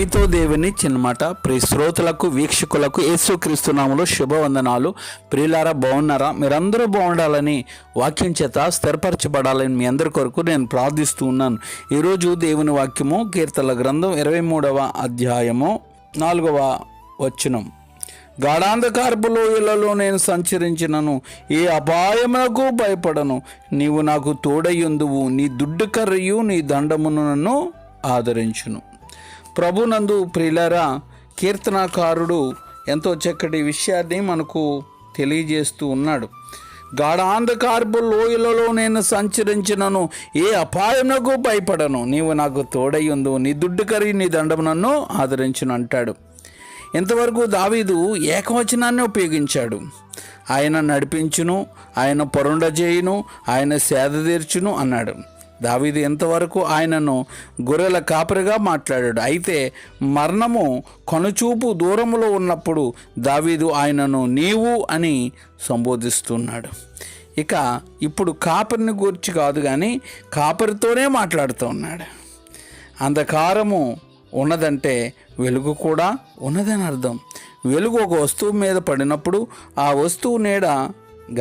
మీతో దేవుని చిన్నమాట ప్రియ శ్రోతలకు వీక్షకులకు యేసుక్రీస్తు నామములో శుభవందనాలు. ప్రియులారా, బాగున్నారా? మీరందరూ బాగుండాలని, వాక్యం చేత స్థిరపరచబడాలని మీ అందరి కొరకు నేను ప్రార్థిస్తూ ఉన్నాను. ఈరోజు దేవుని వాక్యము కీర్తనల గ్రంథం 23వ అధ్యాయము 4వ వచనం. గాఢాంధకారపు లోయలలో నేను సంచరించినను ఏ అపాయమునకు భయపడను. నీవు నాకు తోడయ్యుందువు, నీ దుడ్డు కర్రయు నీ దండమును నన్ను ఆదరించును. ప్రభునందు ప్రియులారా, కీర్తనాకారుడు ఎంతో చక్కటి విషయాన్ని మనకు తెలియజేస్తూ ఉన్నాడు. గాఢాంధకారపు లోయలలో నేను సంచరించినను ఏ అపాయమునకు భయపడను. నీవు నాకు తోడయ్యుందు, నీ దుడ్డు కర్రీ నీ దండము నన్ను ఆదరించును అంటాడు. ఇంతవరకు దావీదు ఏకవచనాన్ని ఉపయోగించాడు. ఆయన నడిపించును, ఆయన పొరుండజేయును, ఆయన సేద తీర్చును అన్నాడు. దావీదు ఎంతవరకు ఆయనను గొర్రెల కాపరిగా మాట్లాడాడు. అయితే మరణము కనుచూపు దూరములో ఉన్నప్పుడు దావీదు ఆయనను నీవు అని సంబోధిస్తున్నాడు. ఇక ఇప్పుడు కాపరిని గూర్చి కాదు, కానీ కాపరితోనే మాట్లాడుతూ ఉన్నాడు. అంధకారము ఉన్నదంటే వెలుగు కూడా ఉన్నదని అర్థం. వెలుగు ఒక వస్తువు మీద పడినప్పుడు ఆ వస్తువు నీడ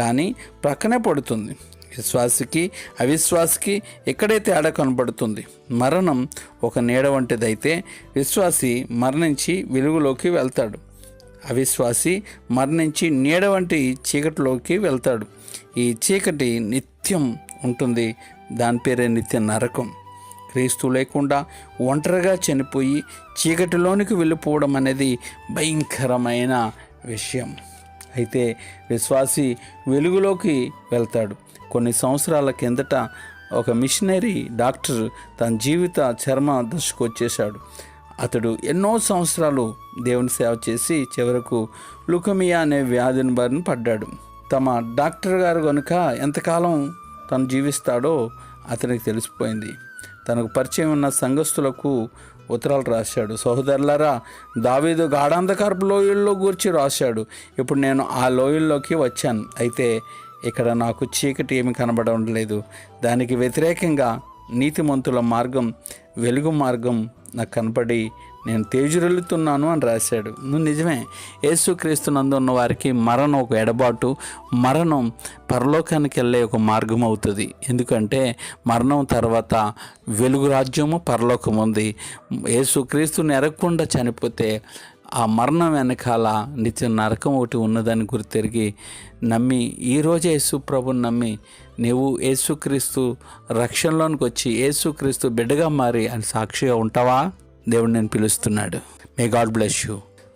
కానీ ప్రక్కనే పడుతుంది. విశ్వాసికి అవిశ్వాసికి ఎక్కడే తేడా కనబడుతుంది. మరణం ఒక నీడ వంటిదైతే విశ్వాసి మరణించి వెలుగులోకి వెళ్తాడు, అవిశ్వాసి మరణించి నీడ వంటి చీకటిలోకి వెళ్తాడు. ఈ చీకటి నిత్యం ఉంటుంది, దాని పేరే నిత్య నరకం. క్రీస్తు లేకుండా ఒంటరిగా చనిపోయి చీకటిలోనికి వెళ్ళిపోవడం అనేది భయంకరమైన విషయం. అయితే విశ్వాసి వెలుగులోకి వెళ్తాడు. కొన్ని సంవత్సరాల కిందట ఒక మిషనరీ డాక్టర్ తన జీవిత చర్మ దశకు వచ్చేశాడు. అతడు ఎన్నో సంవత్సరాలు దేవుని సేవ చేసి చివరకు లుకమియా అనే వ్యాధిని బారిన పడ్డాడు. తమ డాక్టర్ గారు కనుక ఎంతకాలం తను జీవిస్తాడో అతనికి తెలిసిపోయింది. తనకు పరిచయం ఉన్న సంఘస్థులకు ఉత్తరాలు రాశాడు. సహోదరులారా, దావీదు గాఢాంధకారపు లోయల్లో గూర్చి రాశాడు. ఇప్పుడు నేను ఆ లోయల్లోకి వచ్చాను, అయితే ఇక్కడ నాకు చీకటి ఏమి కనబడడం లేదు. దానికి వ్యతిరేకంగా నీతిమంతుల మార్గం, వెలుగు మార్గం నాకు కనపడి నేను తేజురెళ్తున్నాను అని రాశాడు. నిజమే, యేసుక్రీస్తు నందు ఉన్న వారికి మరణం ఒక ఎడబాటు, మరణం పరలోకానికి వెళ్ళే ఒక మార్గం అవుతుంది. ఎందుకంటే మరణం తర్వాత వెలుగు రాజ్యము పరలోకం ఉంది. యేసుక్రీస్తుని ఎరగకుండా చనిపోతే ఆ మరణం వెనకాల నిత్య నరకం ఒకటి ఉన్నదని గుర్తెరిగి నమ్మి, ఈరోజే యేసు ప్రభుని నమ్మి నీవు యేసుక్రీస్తు రక్షణలోనికి వచ్చి యేసుక్రీస్తు బిడ్డగా మారి అని సాక్షిగా ఉంటావా? దేవుడు నేను పిలుస్తున్నాడు. May God bless you.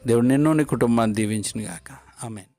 దేవుడు నిన్ను నీ కుటుంబాన్ని దీవించును గాక. ఆమేన్.